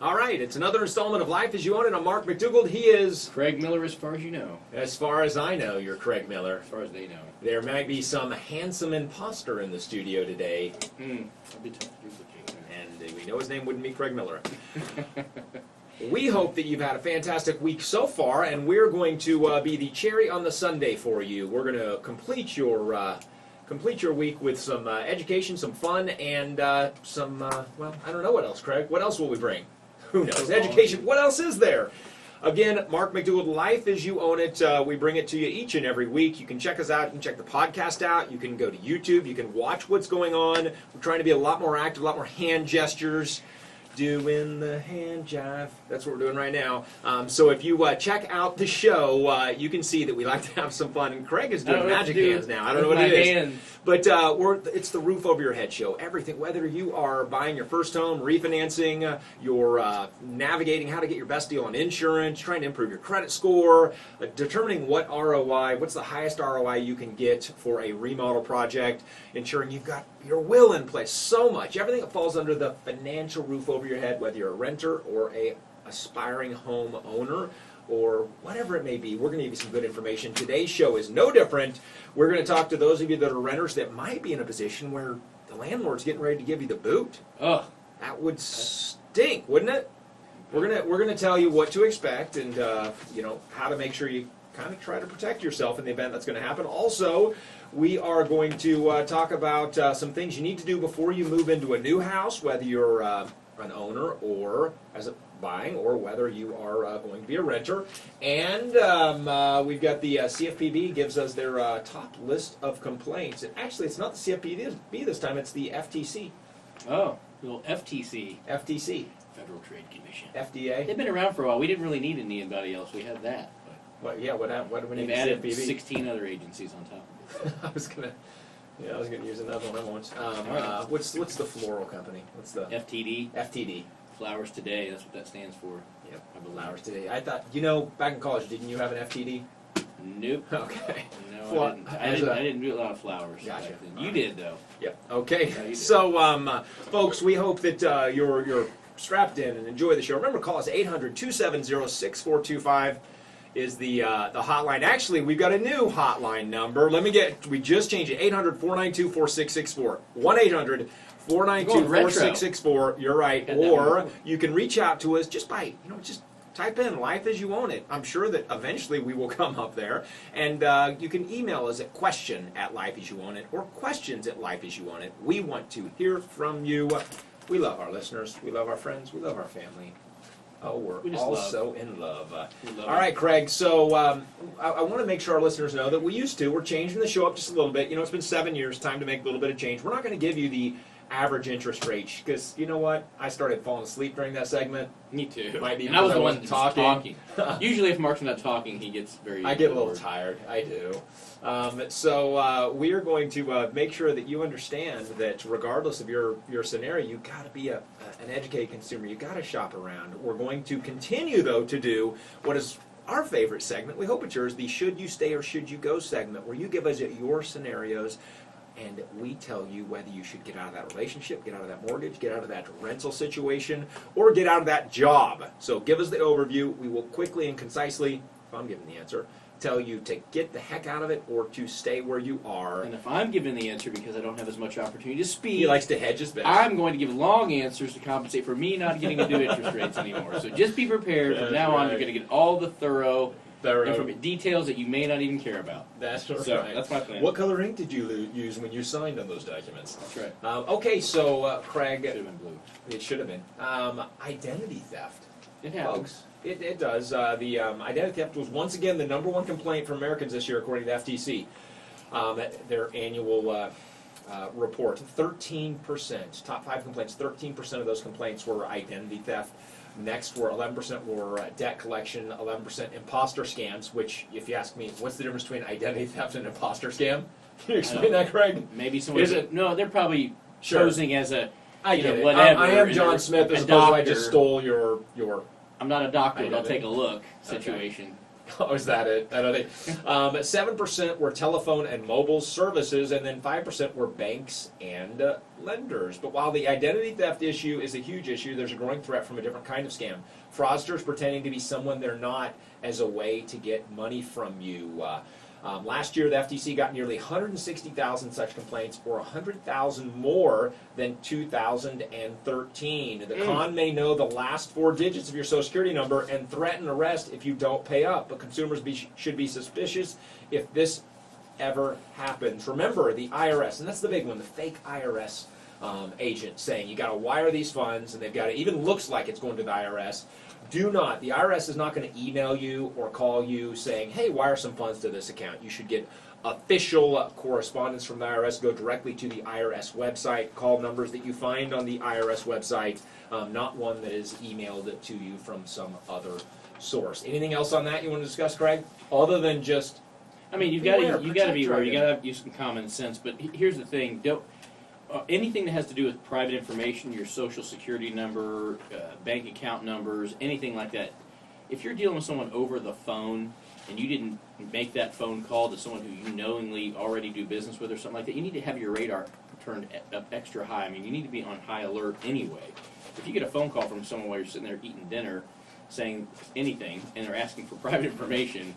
All right, it's another installment of Life as You Own It. I'm Mark McDougald. He is... Craig Miller, as far as you know. As far as I know, you're Craig Miller. As far as they know. There might be some handsome imposter in the studio today. That'd be tough to duplicate. And we know his name wouldn't be Craig Miller. We hope that you've had a fantastic week so far, and we're going to be the cherry on the sundae for you. We're going to complete your week with some education, some fun, and some, well, I don't know what else, Craig. What else will we bring? Who knows? Education. What else is there? Again, Mark McDougald, Life as You Own It. We bring it to you each and every week. You can check us out. You can check the podcast out. You can go to YouTube. You can watch what's going on. We're trying to be a lot more active, a lot more hand gestures. Doing the hand jive. That's what we're doing right now. So if you check out the show, you can see that we like to have some fun. And Craig is doing magic hands now. I don't know what it is. But it's the roof over your head show. Everything, whether you are buying your first home, refinancing, you're navigating how to get your best deal on insurance, trying to improve your credit score, determining what ROI, what's the highest ROI you can get for a remodel project, ensuring you've got your will in place. So much. Everything that falls under the financial roof over your head, whether you're a renter or a aspiring home owner, or whatever it may be. We're going to give you some good information. Today's show is no different. We're going to talk to those of you that are renters that might be in a position where the landlord's getting ready to give you the boot. Ugh. That would stink, wouldn't it? We're going to tell you what to expect and how to make sure you kind of try to protect yourself in the event that's going to happen. Also, we are going to talk about some things you need to do before you move into a new house, whether you're an owner or as a buying, or whether you are going to be a renter. And we've got the CFPB gives us their top list of complaints. And actually, it's not the CFPB this time, it's the FTC. Oh, little FTC. FTC. Federal Trade Commission. FDA. They've been around for a while. We didn't really need anybody else. We had that. What happened? What do we need? They've added CFPB? 16 other agencies on top of it. I was gonna use another one once. What's the floral company? What's the FTD? FTD. Flowers Today. That's what that stands for. Yep. I believe. Flowers Today. I thought, back in college, didn't you have an FTD? Nope. Okay. No, I didn't do a lot of flowers. Gotcha. You did though. Yep. Okay. Yeah, So, folks, we hope that you're strapped in and enjoy the show. Remember, call us 800-270-6425 is the hotline. Actually, we've got a new hotline number. We just changed it. 800-492-4664. 1-800-492-4664. You're right. Or you can reach out to us just by, just type in Life as You Own It. I'm sure that eventually we will come up there. And you can email us at question@lifeasyouownit or questions@lifeasyouownit. We want to hear from you. We love our listeners. We love our friends. We love our family. Oh, we're all so in love. All right, Craig, so I want to make sure our listeners know that we're changing the show up just a little bit. It's been 7 years, time to make a little bit of change. We're not going to give you the average interest rate, because you know what? I started falling asleep during that segment. Me too. And I was the one that was talking. Usually if Mark's not talking, he gets I get a little tired. I do. So we are going to make sure that you understand that regardless of your scenario, you've got to be an educated consumer. You've got to shop around. We're going to continue, though, to do what is our favorite segment. We hope it's yours, the Should You Stay or Should You Go segment, where you give us your scenarios and we tell you whether you should get out of that relationship, get out of that mortgage, get out of that rental situation, or get out of that job. So give us the overview. We will quickly and concisely, if I'm giving the answer, tell you to get the heck out of it or to stay where you are. And if I'm giving the answer because I don't have as much opportunity to speak, he likes to hedge his bets. I'm going to give long answers to compensate for me not getting to do interest rates anymore. So just be prepared. From now on, you're going to get all the thorough details that you may not even care about. That's right. So that's my plan. What color ink did you use when you signed on those documents? That's right. Okay, so Craig, it should have been blue. It should have been. Identity theft. It happens. Folks, it does. The identity theft was once again the number one complaint for Americans this year, according to the FTC. Their annual report. 13%, top 5 complaints. 13% of those complaints were identity theft. Next, 11% were debt collection, 11% imposter scams, which, if you ask me, what's the difference between identity theft and imposter scam? Can you explain that, Craig? Maybe someone... No, they're probably posing as a... I get it. Whatever. I am John Smith, as opposed to I just stole your... I'm not a doctor, but I'll take a look situation. Oh, is that it? I don't think. 7% were telephone and mobile services, and then 5% were banks and lenders. But while the identity theft issue is a huge issue, there's a growing threat from a different kind of scam. Fraudsters pretending to be someone they're not as a way to get money from you. Last year, the FTC got nearly 160,000 such complaints, or 100,000 more than 2013. The con may know the last 4 digits of your Social Security number and threaten arrest if you don't pay up, but consumers should be suspicious if this ever happens. Remember, the IRS, and that's the big one, the fake IRS agent saying you got to wire these funds, and they've got it even looks like it's going to the IRS. Do not. The IRS is not going to email you or call you saying, hey, wire some funds to this account. You should get official correspondence from the IRS. Go directly to the IRS website. Call numbers that you find on the IRS website, not one that is emailed to you from some other source. Anything else on that you want to discuss, Craig? Other than just, I mean, you got to be aware. You got to use some common sense. But here's the thing: anything that has to do with private information, your Social Security number, bank account numbers, anything like that. If you're dealing with someone over the phone and you didn't make that phone call to someone who you knowingly already do business with or something like that, you need to have your radar turned up extra high. I mean, you need to be on high alert anyway. If you get a phone call from someone while you're sitting there eating dinner saying anything and they're asking for private information,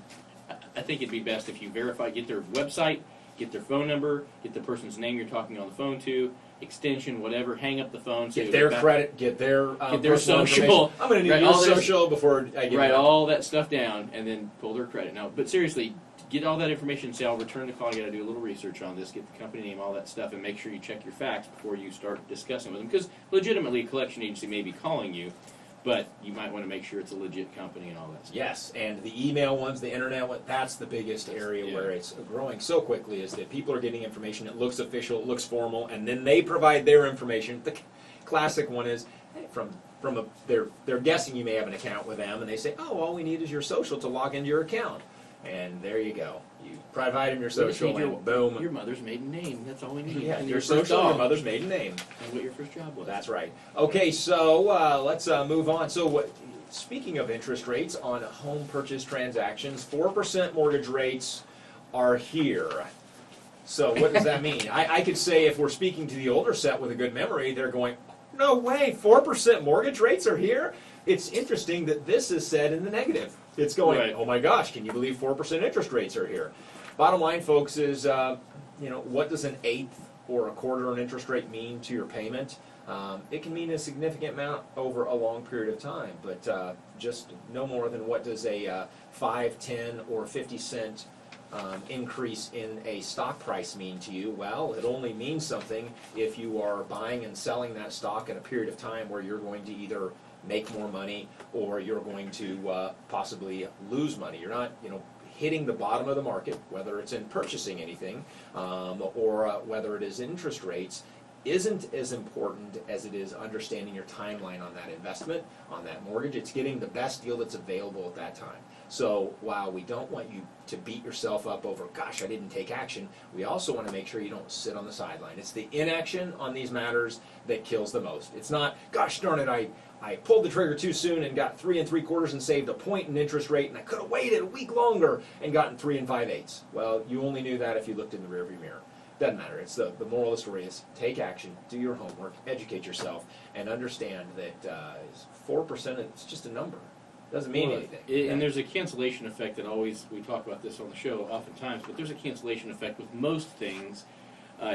I think it'd be best if you verify, get their website, get their phone number, get the person's name you're talking on the phone to, extension, whatever, hang up the phone. Get their credit, get their social. I'm going to need your social before I get write all that stuff down and then pull their credit. Now, but seriously, get all that information, say, I'll return the call, you got to do a little research on this, get the company name, all that stuff, and make sure you check your facts before you start discussing with them. Because legitimately, a collection agency may be calling you, but you might want to make sure it's a legit company and all that stuff. Yes, and the email ones, the internet one, that's the biggest area where it's growing so quickly, is that people are getting information, it looks official, it looks formal, and then they provide their information. The classic one is they're guessing you may have an account with them, and they say, oh, all we need is your social to log into your account. And there you go. You provide them your social, and boom. Your mother's maiden name. That's all we need. Yeah, your social, your mother's maiden name. And what your first job was. That's right. Okay, so let's move on. So speaking of interest rates on home purchase transactions, 4% mortgage rates are here. So what does that mean? I could say if we're speaking to the older set with a good memory, they're going, no way, 4% mortgage rates are here? It's interesting that this is said in the negative. It's going, right. Oh my gosh, can you believe 4% interest rates are here? Bottom line, folks, is what does an eighth or a quarter an interest rate mean to your payment? It can mean a significant amount over a long period of time, but just no more than what does a 5, 10, or 50 cent increase in a stock price mean to you? Well, it only means something if you are buying and selling that stock in a period of time where you're going to either make more money or you're going to possibly lose money. You're not, hitting the bottom of the market, whether it's in purchasing anything or whether it is interest rates, isn't as important as it is understanding your timeline on that investment, on that mortgage. It's getting the best deal that's available at that time. So while we don't want you to beat yourself up over, gosh, I didn't take action, we also want to make sure you don't sit on the sideline. It's the inaction on these matters that kills the most. It's not, gosh darn it, I pulled the trigger too soon and got 3 3/4 and saved a point in interest rate, and I could have waited a week longer and gotten 3 5/8. Well, you only knew that if you looked in the rearview mirror. Doesn't matter. It's the moral of the story is take action, do your homework, educate yourself, and understand that 4%, it's just a number. It doesn't mean anything. And there's a cancellation effect that always, we talk about this on the show oftentimes, but there's a cancellation effect with most things.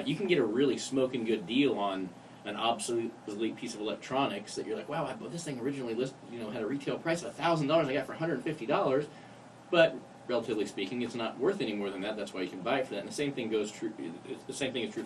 You can get a really smoking good deal on an obsolete piece of electronics that you're like, wow, I bought this thing originally had a retail price of $1,000, I got for $150, but relatively speaking, it's not worth any more than that. That's why you can buy it for that. And the same thing is true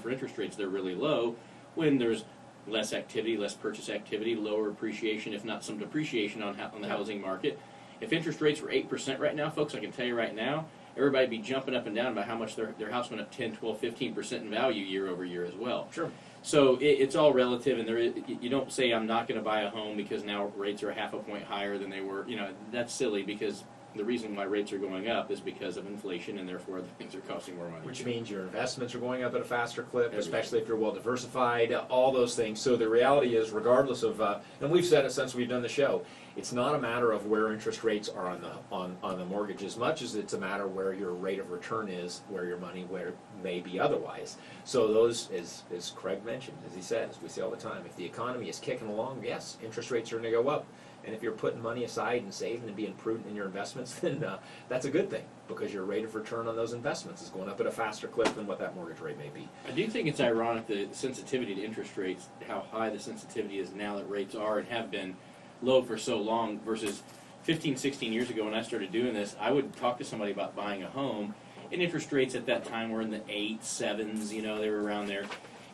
for interest rates. They're really low when there's less activity, less purchase activity, lower appreciation, if not some depreciation on the housing market. If interest rates were 8% right now, folks, I can tell you right now, everybody would be jumping up and down about how much their house went up 10, 12, 15% in value year over year as well. Sure. So it's all relative, and you don't say I'm not going to buy a home because now rates are half a point higher than they were. That's silly because the reason why rates are going up is because of inflation, and therefore other things are costing more money. Which means your investments are going up at a faster clip, Everything. especially if you're well diversified, all those things. So the reality is, regardless of, and we've said it since we've done the show, it's not a matter of where interest rates are on the mortgage as much as it's a matter where your rate of return is, where your money where may be otherwise. So those, as Craig mentioned, as he says, we say all the time, if the economy is kicking along, yes, interest rates are going to go up. And if you're putting money aside and saving and being prudent in your investments, then that's a good thing, because your rate of return on those investments is going up at a faster clip than what that mortgage rate may be. I do think it's ironic, the sensitivity to interest rates, how high the sensitivity is now that rates are and have been low for so long, versus 15, 16 years ago when I started doing this. I would talk to somebody about buying a home, and interest rates at that time were in the 8s, 7s, they were around there.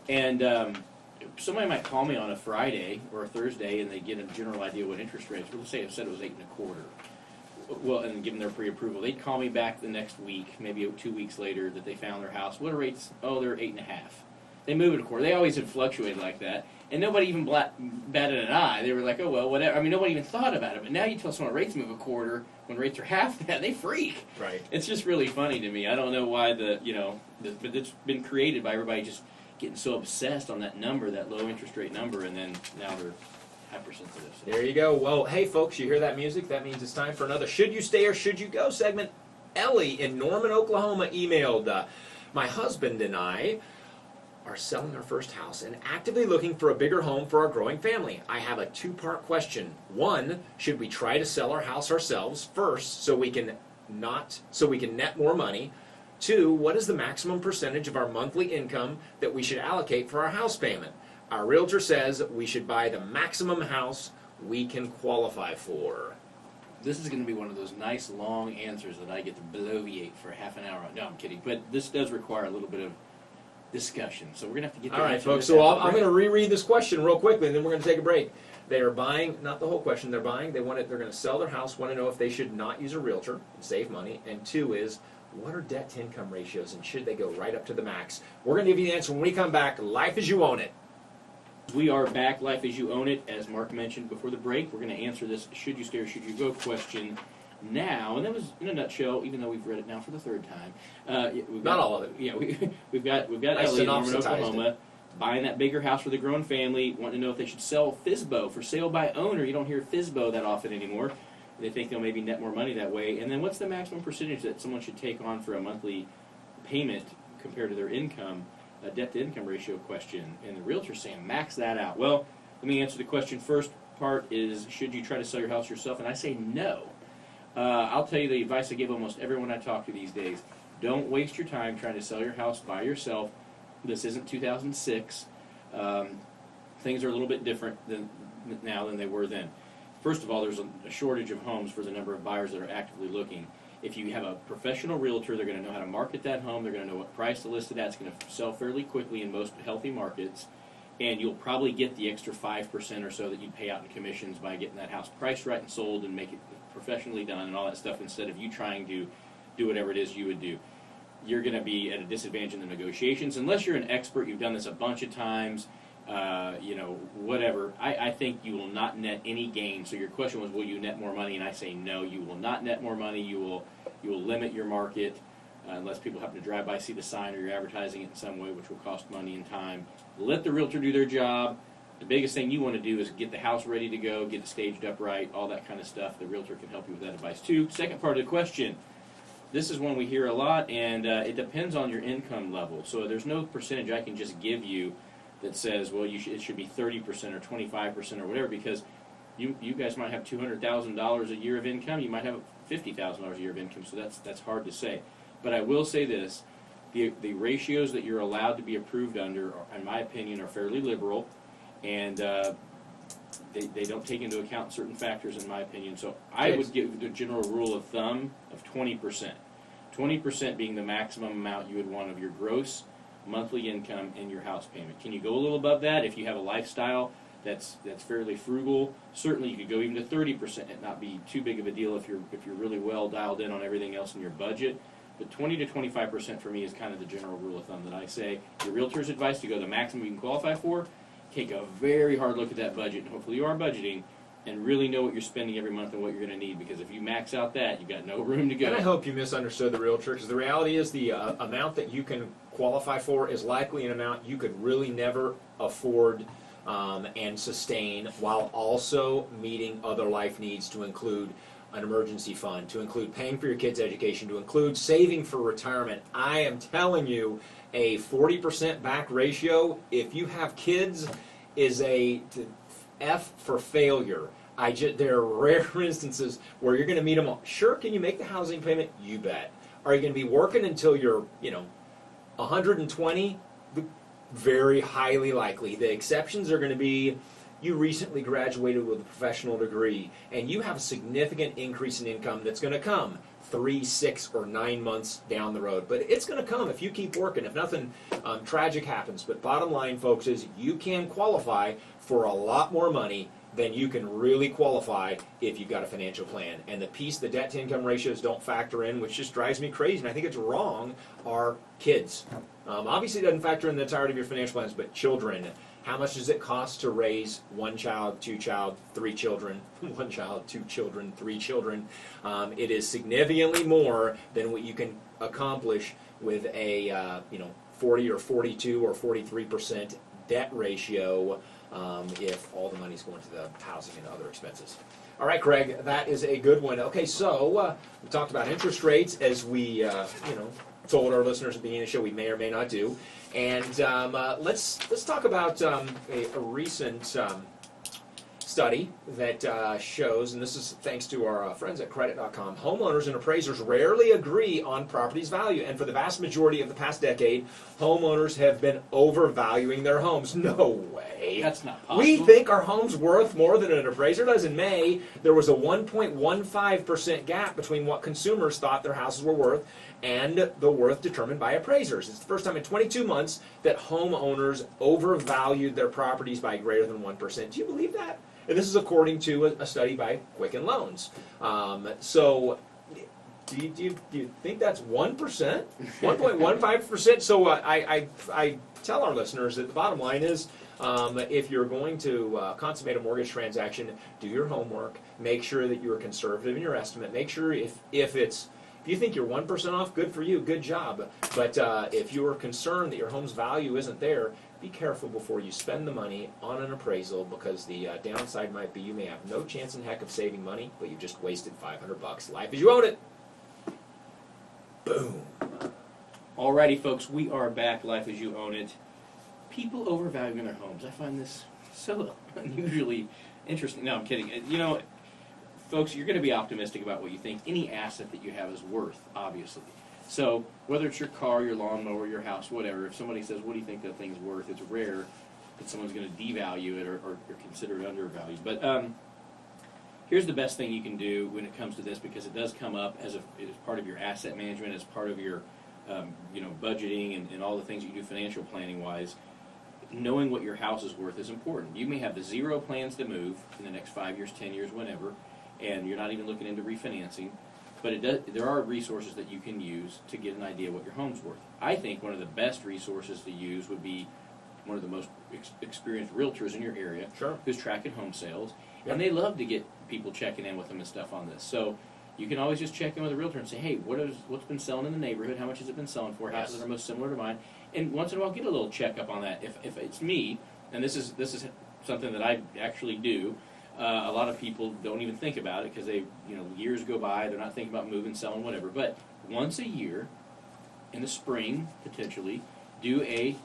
And somebody might call me on a Friday or a Thursday, and they get a general idea what interest rates. Well, let's say it said it was 8 1/4. Well, and give them their pre-approval. They'd call me back the next week, maybe 2 weeks later, that they found their house. What are rates? Oh, they're 8 1/2. They move it a quarter. They always have fluctuated like that, and nobody even batted an eye. They were like, oh well, whatever. I mean, nobody even thought about it. But now you tell someone rates move a quarter when rates are half that, they freak. Right. It's just really funny to me. I don't know why but it's been created by everybody just getting so obsessed on that number, that low interest rate number, and then now they're hypersensitive. So. There you go. Well, hey folks, you hear that music? That means it's time for another Should You Stay or Should You Go segment. Ellie in Norman, Oklahoma emailed, my husband and I are selling our first house and actively looking for a bigger home for our growing family. I have a two-part question. One, should we try to sell our house ourselves first so we can net more money? Two, what is the maximum percentage of our monthly income that we should allocate for our house payment? Our realtor says we should buy the maximum house we can qualify for. This is going to be one of those nice long answers that I get to bloviate for half an hour on. No, I'm kidding. But this does require a little bit of discussion. So we're going to have to get All right, folks. So I'm going to reread this question real quickly, and then we're going to take a break. They are buying, not the whole question, they're buying, they're going to sell their house, want to know if they should not use a realtor and save money. And two is, what are debt-to-income ratios, and should they go right up to the max? We're going to give you the answer when we come back. Life as you own it. We are back, Life as you own it. As Mark mentioned before the break, we're going to answer this should you stay or should you go question now. And that was, in a nutshell, even though we've read it now for the third time. Not all of it. Yeah, we've got Ellie in Norman, Oklahoma, buying that bigger house for the growing family, wanting to know if they should sell FSBO for sale by owner. You don't hear FSBO that often anymore. They think they'll maybe net more money that way. And then what's the maximum percentage that someone should take on for a monthly payment compared to their income? A debt-to-income ratio question. And the realtor's saying, max that out. Well, let me answer the question. First part is, should you try to sell your house yourself? And I say no. I'll tell you the advice I give almost everyone I talk to these days. Don't waste your time trying to sell your house by yourself. This isn't 2006. Things are a little bit different now than they were then. First of all, there's a shortage of homes for the number of buyers that are actively looking. If you have a professional realtor, they're going to know how to market that home. They're going to know what price to list it at. It's going to sell fairly quickly in most healthy markets. And you'll probably get the extra 5% or so that you pay out in commissions by getting that house priced right and sold and make it professionally done and all that stuff, instead of you trying to do whatever it is you would do. You're going to be at a disadvantage in the negotiations. Unless you're an expert, you've done this a bunch of times, whatever. I think you will not net any gain. So your question was, will you net more money? And I say no, you will not net more money. You will limit your market unless people happen to drive by, see the sign, or you're advertising it in some way, which will cost money and time. Let the realtor do their job. The biggest thing you want to do is get the house ready to go, get it staged up right, all that kind of stuff. The realtor can help you with that advice too. Second part of the question. This is one we hear a lot, and it depends on your income level. So there's no percentage I can just give you that says, well, it should be 30% or 25% or whatever, because you guys might have $200,000 a year of income. You might have $50,000 a year of income, so that's hard to say. But I will say this. The ratios that you're allowed to be approved under, in my opinion, are fairly liberal, and they don't take into account certain factors, in my opinion. So I would give the general rule of thumb of 20%. 20% being the maximum amount you would want of your gross monthly income and your house payment. Can you go a little above that if you have a lifestyle that's fairly frugal? Certainly you could go even to 30% and not be too big of a deal if you're really well dialed in on everything else in your budget. But 20 to 25% for me is kind of the general rule of thumb that I say. Your realtor's advice to go the maximum you can qualify for, take a very hard look at that budget, and hopefully you are budgeting, and really know what you're spending every month and what you're going to need, because if you max out that, you've got no room to go. And I hope you misunderstood the realtor, because the reality is the amount that you can qualify for is likely an amount you could really never afford and sustain, while also meeting other life needs, to include an emergency fund, to include paying for your kids' education, to include saving for retirement. I am telling you, a 40% back ratio, if you have kids, is a F for failure. There are rare instances where you're going to meet them all. Sure, can you make the housing payment? You bet. Are you going to be working until you're, 120? Very highly likely. The exceptions are going to be you recently graduated with a professional degree and you have a significant increase in income that's going to come 3, 6, or 9 months down the road. But it's going to come if you keep working, if nothing tragic happens. But bottom line, folks, is you can qualify for a lot more money than you can really qualify if you've got a financial plan. And the piece the debt-to-income ratios don't factor in, which just drives me crazy, and I think it's wrong, are kids. Obviously, it doesn't factor in the entirety of your financial plans, but children. How much does it cost to raise 1 child, 2 child, 3 children? 1 child, 2 children, 3 children. It is significantly more than what you can accomplish with a 40 or 42 or 43% debt ratio if all the money's going to the housing and other expenses. All right, Craig, that is a good one. Okay, so we talked about interest rates, as we told our listeners at the beginning of the show we may or may not do. And let's talk about a recent study that shows, and this is thanks to our friends at credit.com, homeowners and appraisers rarely agree on property's value. And for the vast majority of the past decade, homeowners have been overvaluing their homes. No way. That's not possible. We think our home's worth more than an appraiser does. In May, there was a 1.15% gap between what consumers thought their houses were worth and the worth determined by appraisers. It's the first time in 22 months that homeowners overvalued their properties by greater than 1%. Do you believe that? And this is according to a study by Quicken Loans. So do you think that's 1%? 1.15%? So I tell our listeners that the bottom line is, if you're going to consummate a mortgage transaction, do your homework. Make sure that you're conservative in your estimate. Make sure if you think you're 1% off, good for you, good job. But if you're concerned that your home's value isn't there, be careful before you spend the money on an appraisal, because the downside might be you may have no chance in heck of saving money, but you just wasted $500. Life as you own it. Boom. Alrighty, folks, we are back. Life as you own it. People overvaluing their homes. I find this so unusually interesting. No, I'm kidding. Folks, you're going to be optimistic about what you think any asset that you have is worth, obviously. So whether it's your car, your lawnmower, your house, whatever, if somebody says, what do you think that thing's worth, it's rare that someone's going to devalue it or consider it undervalued. But here's the best thing you can do when it comes to this, because it does come up as part of your asset management, as part of your budgeting and all the things you do financial planning-wise. Knowing what your house is worth is important. You may have the zero plans to move in the next 5 years, 10 years, whenever, and you're not even looking into refinancing, but there are resources that you can use to get an idea what your home's worth. I think one of the best resources to use would be one of the most experienced realtors in your area, Sure. who's tracking home sales, Yep. and they love to get people checking in with them and stuff on this. So you can always just check in with a realtor and say, hey, what's been selling in the neighborhood? How much has it been selling for? Houses Yes. that are most similar to mine. And once in a while, get a little checkup on that. If it's me, and this is something that I actually do. A lot of people don't even think about it because years go by, they're not thinking about moving, selling, whatever. But once a year, in the spring, potentially, do a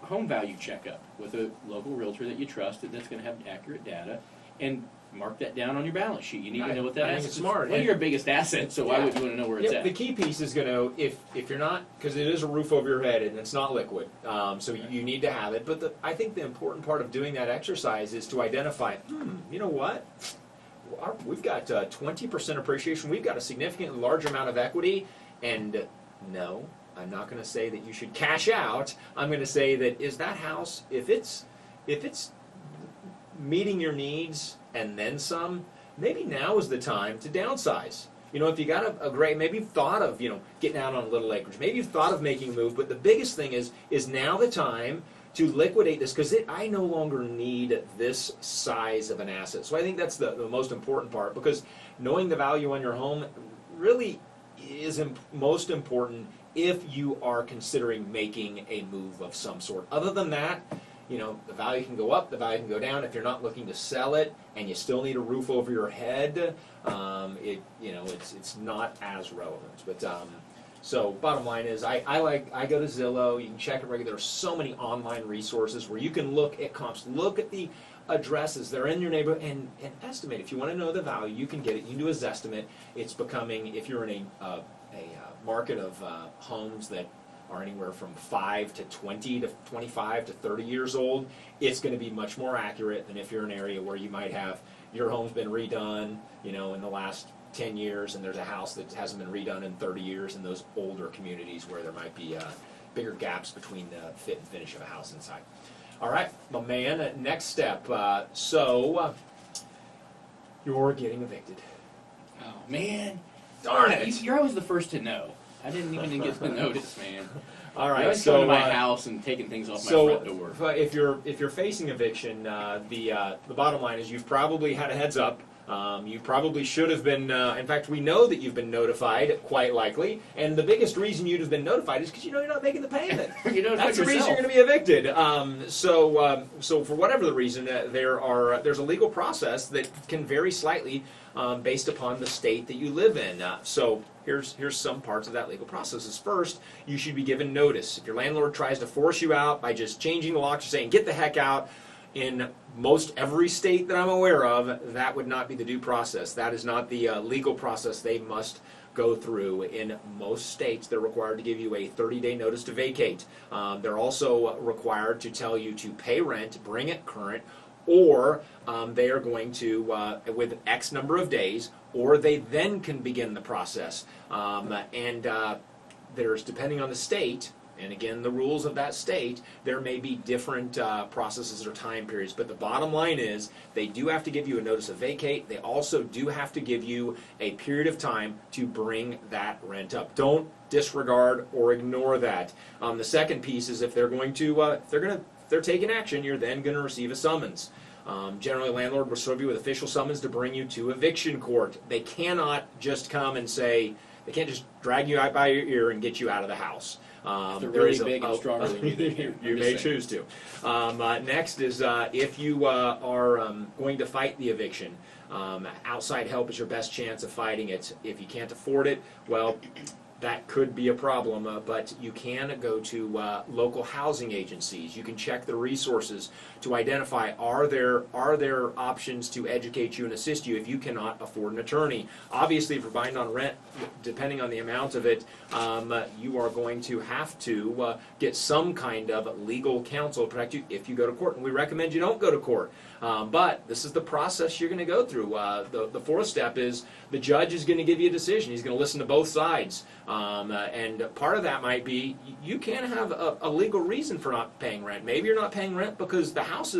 home value checkup with a local realtor that you trust that's going to have accurate data, and mark that down on your balance sheet. You need to know what that I think asset it's is. smart. Well, your biggest asset, so why would you want to know where it's Yeah, at? the key piece is going to, if you're not, because it is a roof over your head and it's not liquid, so you need to have it. But I think the important part of doing that exercise is to identify, you know what? We've got 20% appreciation. We've got a significantly large amount of equity. And no, I'm not going to say that you should cash out. I'm going to say that is that house, if it's meeting your needs and then some, maybe now is the time to downsize. If you got a great, maybe you've thought of, getting out on a little acreage. Maybe you've thought of making a move, but the biggest thing is now the time to liquidate this because I no longer need this size of an asset. So I think that's the most important part, because knowing the value on your home really is most important if you are considering making a move of some sort. Other than that, the value can go up, the value can go down. If you're not looking to sell it and you still need a roof over your head, it's not as relevant. But so bottom line is, I go to Zillow. You can check it regularly. There are so many online resources where you can look at comps, look at the addresses that are in your neighborhood, and estimate. If you want to know the value, you can get it. You can do a Zestimate. It's becoming, if you're in a market of homes that are anywhere from 5 to 20 to 25 to 30 years old, it's going to be much more accurate than if you're in an area where you might have your home's been redone, in the last 10 years, and there's a house that hasn't been redone in 30 years in those older communities where there might be bigger gaps between the fit and finish of a house inside. All right, my man, next step. You're getting evicted. Oh, man. Darn it. You're always the first to know. I didn't even get the notice, man. All right, You're always coming to my house and taking things off my front door. If you're facing eviction, the bottom line is you've probably had a heads up. You probably should have been. In fact, we know that you've been notified, quite likely. And the biggest reason you'd have been notified is because you're not making the payment. That's the reason you're going to be evicted. So for whatever the reason, there's a legal process that can vary slightly based upon the state that you live in. So here's some parts of that legal process. First, you should be given notice. If your landlord tries to force you out by just changing the locks or saying, get the heck out, in most every state that I'm aware of, that would not be the due process. That is not the legal process they must go through. In most states, they're required to give you a 30-day notice to vacate. They're also required to tell you to pay rent, bring it current, or they are going to, with X number of days, or they then can begin the process. There's, depending on the state, and again, the rules of that state, there may be different processes or time periods. But the bottom line is, they do have to give you a notice of vacate. They also do have to give you a period of time to bring that rent up. Don't disregard or ignore that. The second piece is, if they're going to, if they're taking action, you're then going to receive a summons. Generally, a landlord will serve you with official summons to bring you to eviction court. They cannot just come and say, they can't just drag you out by your ear and get you out of the house. If they're really big and stronger than you, you may choose to. Next is, if you are going to fight the eviction, outside help is your best chance of fighting it. If you can't afford it, well, that could be a problem, but you can go to local housing agencies. You can check the resources to identify, are there options to educate you and assist you if you cannot afford an attorney. Obviously, if you're behind on rent, depending on the amount of it, you are going to have to get some kind of legal counsel to protect you if you go to court. And we recommend you don't go to court. But this is the process you're going to go through. The fourth step is, the judge is going to give you a decision. He's going to listen to both sides. And part of that might be, you can have a legal reason for not paying rent. Maybe you're not paying rent because the house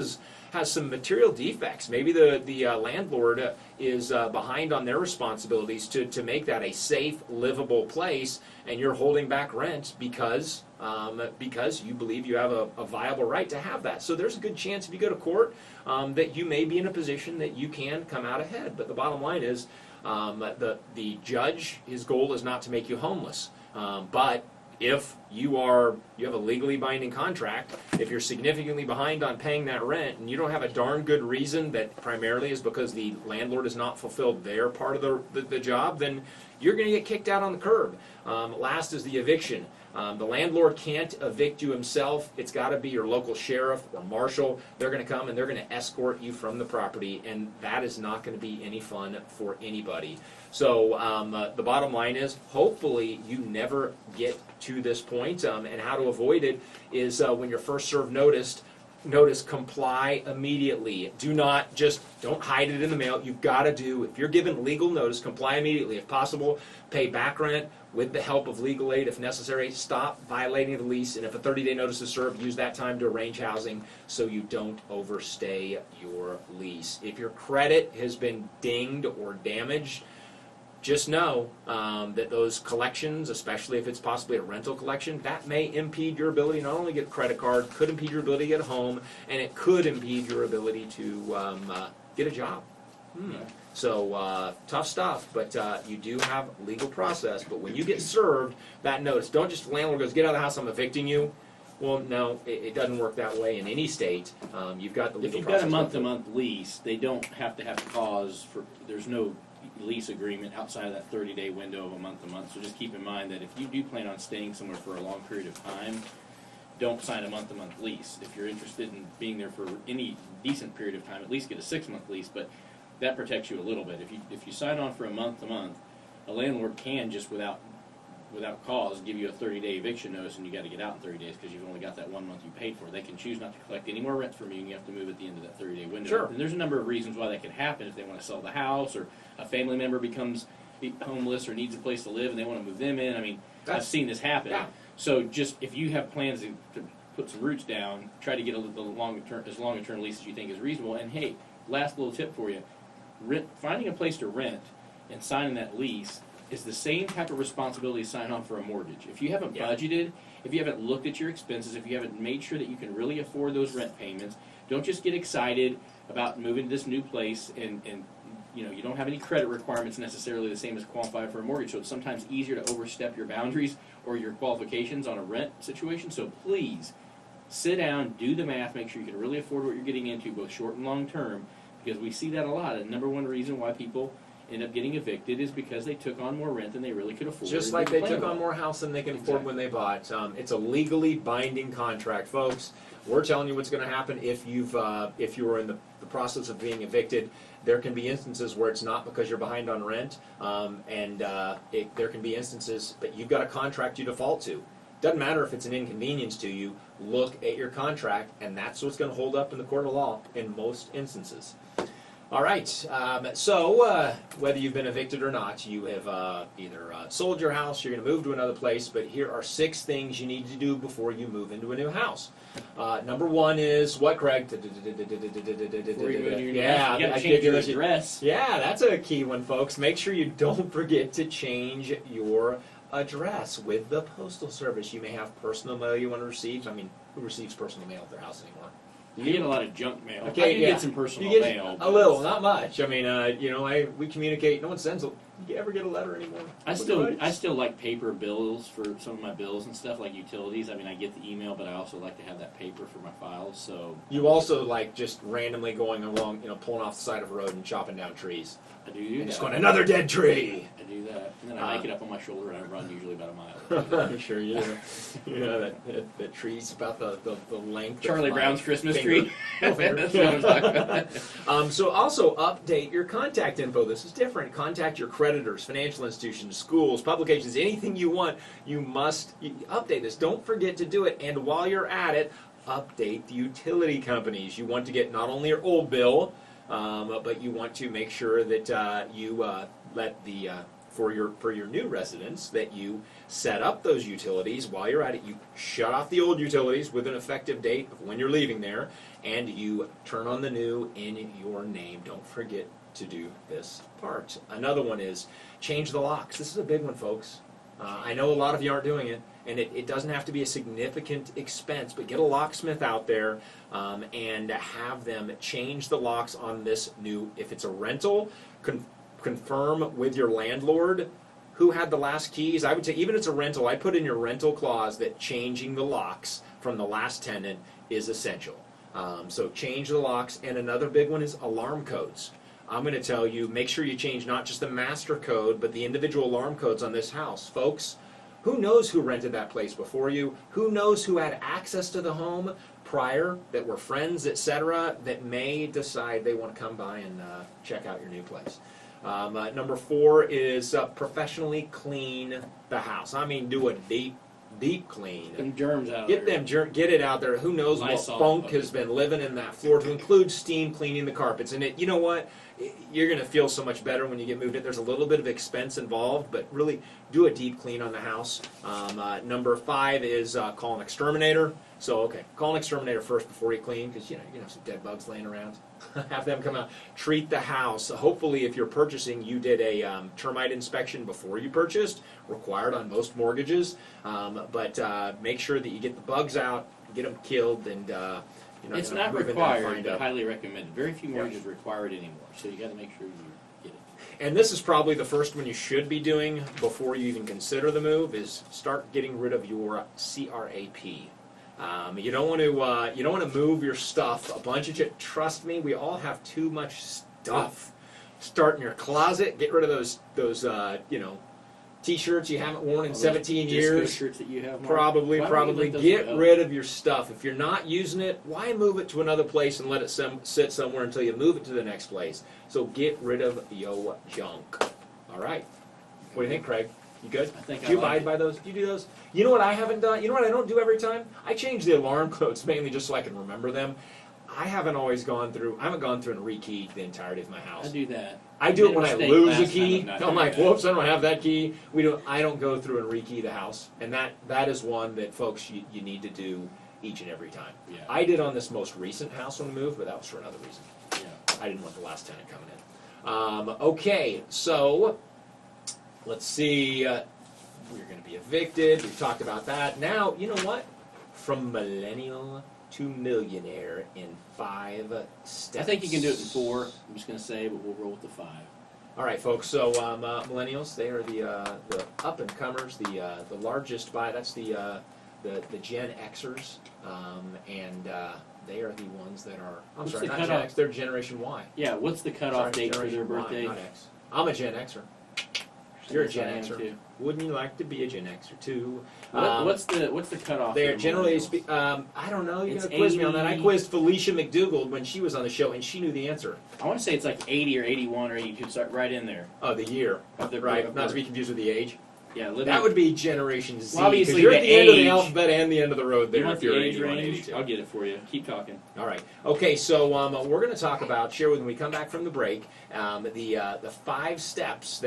has some material defects. Maybe the landlord is behind on their responsibilities to make that a safe, livable place, and you're holding back rent because you believe you have a viable right to have that. So there's a good chance, if you go to court, that you may be in a position that you can come out ahead. But the bottom line is, the judge, his goal is not to make you homeless. But if you have a legally binding contract, if you're significantly behind on paying that rent, and you don't have a darn good reason that primarily is because the landlord has not fulfilled their part of the job, then you're going to get kicked out on the curb. Last is the eviction. The landlord can't evict you himself. It's got to be your local sheriff or marshal. They're going to come and they're going to escort you from the property, and that is not going to be any fun for anybody. So the bottom line is, hopefully you never get to this point, and how to avoid it is, when you're first served notice, comply immediately. Don't hide it in the mail. You've got to if you're given legal notice, comply immediately. If possible, pay back rent with the help of legal aid if necessary. Stop violating the lease, and if a 30-day notice is served, use that time to arrange housing so you don't overstay your lease. If your credit has been dinged or damaged, just know that those collections, especially if it's possibly a rental collection, that may impede your ability not only to get a credit card, could impede your ability to get a home, and it could impede your ability to get a job. So tough stuff, but you do have legal process. But when you get served that notice, don't just the landlord goes, get out of the house, I'm evicting you. Well, no, it doesn't work that way in any state. You've got the legal process. If you've got a month-to-month lease, they don't have to have cause for. There's no lease agreement outside of that 30-day window of a month-to-month. So just keep in mind that if you do plan on staying somewhere for a long period of time, don't sign a month-to-month lease. If you're interested in being there for any decent period of time, at least get a 6-month lease. But that protects you a little bit. If you sign on for a month-to-month, a landlord can just without cause give you a 30-day eviction notice, and you got to get out in 30 days because you've only got that 1 month you paid for. They can choose not to collect any more rent from you, and you have to move at the end of that 30-day window. Sure. And there's a number of reasons why that could happen. If they want to sell the house, or a family member becomes homeless or needs a place to live and they want to move them in. I mean, I've seen this happen. Yeah. So just if you have plans to put some roots down, try to get as long-term lease as you think is reasonable. And hey, last little tip for you. Finding a place to rent and signing that lease is the same type of responsibility to sign on for a mortgage. If you haven't budgeted, if you haven't looked at your expenses, if you haven't made sure that you can really afford those rent payments, don't just get excited about moving to this new place and you don't have any credit requirements necessarily the same as qualify for a mortgage. So it's sometimes easier to overstep your boundaries or your qualifications on a rent situation. So please sit down, do the math, make sure you can really afford what you're getting into, both short and long term. Because we see that a lot. And number one reason why people end up getting evicted is because they took on more rent than they really could afford. Just like they took on more house than they can afford when they bought. It's a legally binding contract, folks. We're telling you what's going to happen if you are in the process of being evicted. There can be instances where it's not because you're behind on rent, there can be instances, but you've got a contract you default to. Doesn't matter if it's an inconvenience to you. Look at your contract, and that's what's going to hold up in the court of law in most instances. All right, so whether you've been evicted or not, you have either sold your house, you're going to move to another place, but here are 6 things you need to do before you move into a new house. Number 1 is what, Craig? Before you move to your new I house, you got to change your give you- address. Yeah, that's a key one, folks. Make sure you don't forget to change your address with the Postal Service. You may have personal mail you want to receive. I mean, who receives personal mail at their house anymore? You get a lot of junk mail. Okay, I do get some personal mail. A little, not much. I mean, we communicate. No one sends a. You ever get a letter anymore? I still like paper bills for some of my bills and stuff, like utilities. I mean, I get the email, but I also like to have that paper for my files. So you also like just randomly going along, pulling off the side of a road and chopping down trees. I do that. Just going, another dead tree. I do that, and then I hike it up on my shoulder, and I run usually about a mile. I'm sure you do. That tree's about the length. Charlie of Brown's my Christmas finger. tree. That's what I'm talking about. So also update your contact info. This is different. Contact your creditors, financial institutions, schools, publications, anything you want. You must update this. Don't forget to do it. And while you're at it, update the utility companies. You want to get not only your old bill, but you want to make sure that you let the for your new residents that you set up those utilities. While you're at it, you shut off the old utilities with an effective date of when you're leaving there, and you turn on the new in your name. Don't forget to do this part. Another one is change the locks. This is a big one, folks. I know a lot of you aren't doing it, and it doesn't have to be a significant expense, but get a locksmith out there and have them change the locks on this new. If it's a rental, confirm with your landlord who had the last keys. I would say even if it's a rental, I put in your rental clause that changing the locks from the last tenant is essential. So change the locks. And another big one is alarm codes. I'm going to tell you, make sure you change not just the master code, but the individual alarm codes on this house. Folks, who knows who rented that place before you? Who knows who had access to the home prior, that were friends, etc., that may decide they want to come by and check out your new place. Number 4 is professionally clean the house. I mean, do a deep clean. Them germs out Get there. Get it out there. Who knows Lysol, what funk has been living in that floor, to include steam cleaning the carpets. And you know what? you're going to feel so much better when you get moved in. There's a little bit of expense involved, but really do a deep clean on the house. Number 5 is call an exterminator. So, okay, call an exterminator first before you clean, because, you're going to have some dead bugs laying around. Have them come out. Treat the house. Hopefully, if you're purchasing, you did a termite inspection before you purchased, required on most mortgages. But make sure that you get the bugs out, get them killed, and it's not required, but highly recommended. Very few mortgages require it anymore, so you got to make sure you get it. And this is probably the first one you should be doing before you even consider the move, is start getting rid of your CRAP. You don't want to move your stuff a bunch of shit. Trust me, we all have too much stuff. Start in your closet. Get rid of those T-shirts you haven't worn in 17 years. Shirts that you have. Probably. Get rid of your stuff. If you're not using it, why move it to another place and let it sit somewhere until you move it to the next place? So get rid of your junk. All right. What do you think, Craig? You good? I think do you abide by those? Do you do those? You know what I haven't done? You know what I don't do every time? I change the alarm codes mainly just so I can remember them. I haven't gone through and rekeyed the entirety of my house. I do that. I do it when I lose a key. I'm like, whoops, I don't have that key. I don't go through and rekey the house. And that is one that, folks, you need to do each and every time. Yeah. I did on this most recent house when we moved, but that was for another reason. Yeah. I didn't want the last tenant coming in. Okay, so let's see. We're going to be evicted. We've talked about that. Now, you know what? From millennial to millionaire in 5 steps. I think you can do it in 4. I'm just going to say, but we'll roll with the 5. All right, folks. So millennials, they are the up and comers, the largest by. That's the Gen Xers, and they are the ones that are. What's sorry, the not Gen X. They're Generation Y. Yeah. What's the cutoff date for their birthday? Y, not X. I'm a Gen Xer. You're a Gen Xer. Too. Wouldn't you like to be a Gen Xer too? What's the cutoff? They're generally I don't know. You're gonna quiz me on that. I quizzed Felicia McDougall when she was on the show, and she knew the answer. I want to say it's like 80 or 81 or 82. Start right in there. Oh, the year. Of the right. Not to be confused with the age. Yeah, that would be Generation Z. Well, obviously, you're at the end of the age. alphabet and the end of the road there. You want if you're the age 81, range? 82. I'll get it for you. Keep talking. All right. Okay. So we're going to talk about when we come back from the break the 5 steps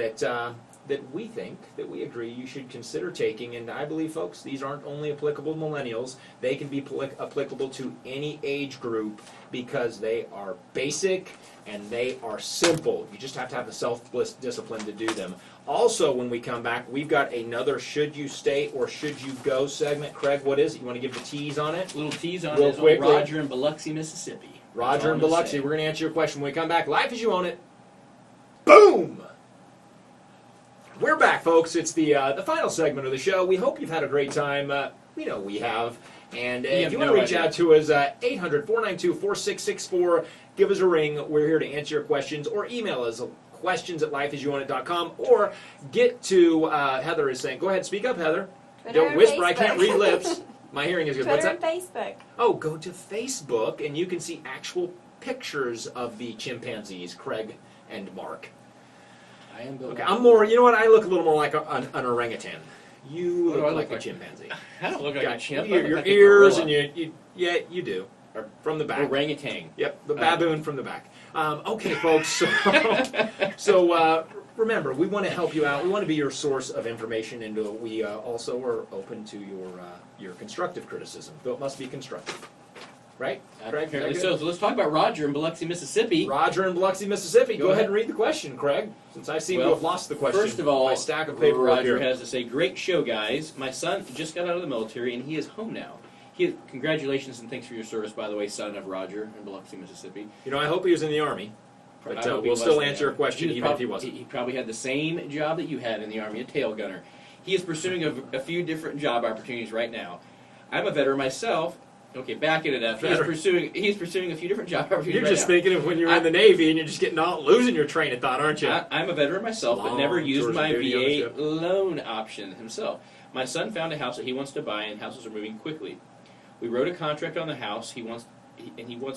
that we think, that we agree you should consider taking. And I believe, folks, these aren't only applicable to millennials. They can be applicable to any age group because they are basic and they are simple. You just have to have the self-discipline to do them. Also, when we come back, we've got another should you stay or should you go segment. Craig, what is it? You want to give the tease on it? Little tease on Real it. quickly. Roger in Biloxi, Mississippi. Roger in Biloxi. We're going to answer your question when we come back. Life as you own it. Boom! We're back, folks. It's the final segment of the show. We hope you've had a great time. We know we have. And if you want to reach out to us, 800-492-4664. Give us a ring. We're here to answer your questions. Or email us, questions@lifeasyouownit.com. Or get to, Heather is saying, go ahead, speak up, Heather. Don't whisper, Facebook. I can't read lips. My hearing is good. Twitter What's that? and Facebook. Oh, go to Facebook, and you can see actual pictures of the chimpanzees, Craig and Mark. I am Bill. Okay, I'm more. You know what? I look a little more like an orangutan. You What do I look look like a like? chimpanzee. I don't look like a chimp. I Your, look your like a ears gorilla. and you do. Or from the back. Orangutan. Yep, the baboon from the back. Okay, folks. So remember, we want to help you out. We want to be your source of information, and we also are open to your constructive criticism, though it must be constructive. Right? Craig, Apparently so. So let's talk about Roger in Biloxi, Mississippi. Roger in Biloxi, Mississippi. Go Go ahead ahead. and read the question, Craig, since I seem to Well, have lost the question. First of all, my stack of paper right Roger here. has to say, great show, guys. My son just got out of the military, and he is home now. Congratulations and thanks for your service, by the way, son of Roger in Biloxi, Mississippi. You know, I hope he was in the Army, but I hope he we'll was still in the answer your Army. question He was even if he wasn't. He probably had the same job that you had in the Army, a tail gunner. He is pursuing a few different job opportunities right now. I'm a veteran myself. Okay, backing it up. He's pursuing a few different job opportunities. You're right just now. thinking of when you were in the Navy and you're just losing your train of thought, aren't you? I'm a veteran myself, but never Long used tours my of duty on the VA ship. loan option himself. My son found a house that he wants to buy, and houses are moving quickly. We wrote a contract on the house. He wants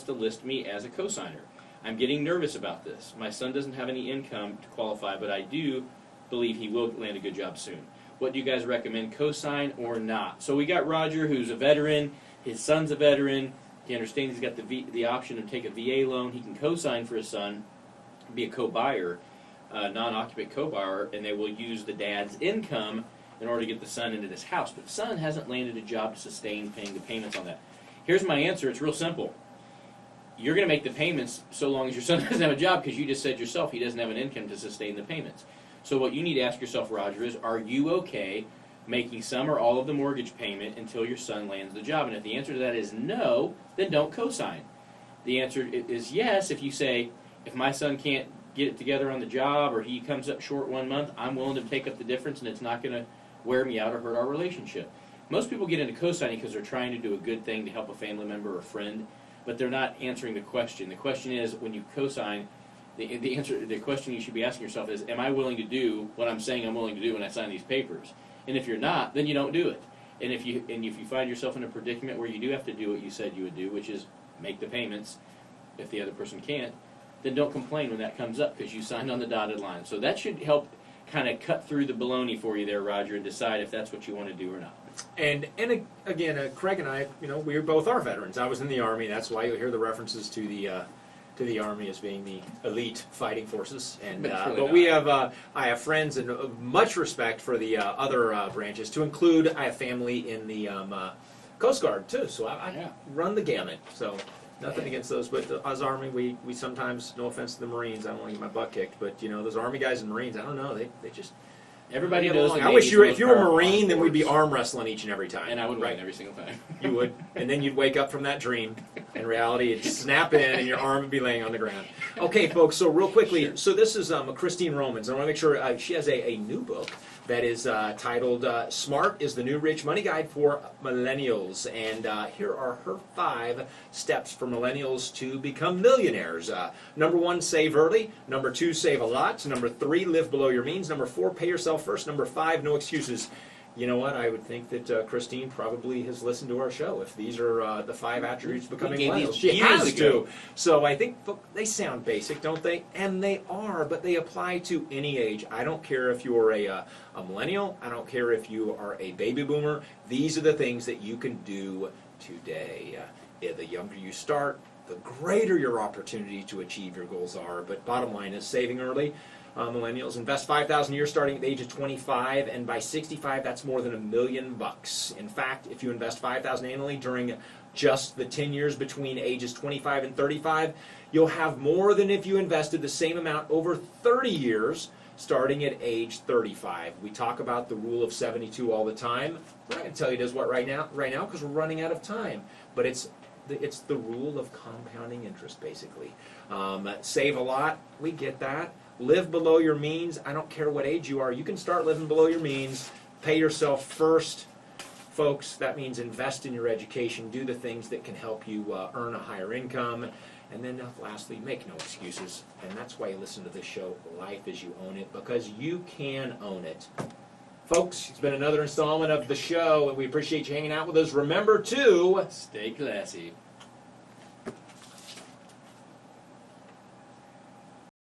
to list me as a cosigner. I'm getting nervous about this. My son doesn't have any income to qualify, but I do believe he will land a good job soon. What do you guys recommend, cosign or not? So we got Roger, who's a veteran. His son's a veteran. He understands he's got the option to take a VA loan. He can co-sign for his son. be a co-buyer, non-occupant co-buyer, and they will use the dad's income in order to get the son into this house. But the son hasn't landed a job to sustain paying the payments on that. Here's my answer. It's real simple. You're going to make the payments so long as your son doesn't have a job, because you just said yourself he doesn't have an income to sustain the payments. So what you need to ask yourself, Roger, is are you okay making some or all of the mortgage payment until your son lands the job? And if the answer to that is no, then don't co-sign. The answer is yes if you say, if my son can't get it together on the job or he comes up short 1 month, I'm willing to take up the difference and it's not going to wear me out or hurt our relationship. Most people get into co-signing because they're trying to do a good thing to help a family member or friend, but they're not answering the question. The question is, when you co-sign, the question you should be asking yourself is, am I willing to do what I'm saying I'm willing to do when I sign these papers? And if you're not, then you don't do it. And if you find yourself in a predicament where you do have to do what you said you would do, which is make the payments if the other person can't, then don't complain when that comes up because you signed on the dotted line. So that should help kind of cut through the baloney for you there, Roger, and decide if that's what you want to do or not. And again, Craig and I, we both are veterans. I was in the Army. That's why you'll hear the references to the Army as being the elite fighting forces. And but we have, I have friends and much respect for the other branches. To include, I have family in the Coast Guard too. So I run the gamut. So nothing against those, but as Army, we sometimes, no offense to the Marines, I don't want to get my butt kicked, but those Army guys and Marines, I don't know, they just. Everybody knows. I wish if you were a Marine, then we'd be arm wrestling each and every time. And I would win every single time. You would, and then you'd wake up from that dream. In reality, it'd snap in, and your arm would be laying on the ground. Okay, folks. So real quickly, so this is Christine Romans. I want to make sure she has a new book that is titled "Smart is the New Rich Money Guide for Millennials," and here are her 5 steps for millennials to become millionaires. Number 1, save early. Number 2, save a lot. Number 3, live below your means. Number 4, pay yourself first. Number 5, no excuses. You know what? I would think that Christine probably has listened to our show. If these are the 5 attributes of becoming millennials, she has to. So I think they sound basic, don't they? And they are, but they apply to any age. I don't care if you're a millennial. I don't care if you are a baby boomer. These are the things that you can do today. The younger you start, the greater your opportunity to achieve your goals are. But bottom line is saving early. Millennials invest $5,000 a year starting at the age of 25, and by 65, that's more than $1 million. In fact, if you invest $5,000 annually during just the 10 years between ages 25 and 35, you'll have more than if you invested the same amount over 30 years starting at age 35. We talk about the rule of 72 all the time. We're not going to tell you it is what right now, because we're running out of time. But it's the rule of compounding interest, basically. Save a lot, we get that. Live below your means. I don't care what age you are. You can start living below your means. Pay yourself first. Folks, that means invest in your education. Do the things that can help you earn a higher income. And then lastly, make no excuses. And that's why you listen to this show, Life as You Own It, because you can own it. Folks, it's been another installment of the show, and we appreciate you hanging out with us. Remember to stay classy.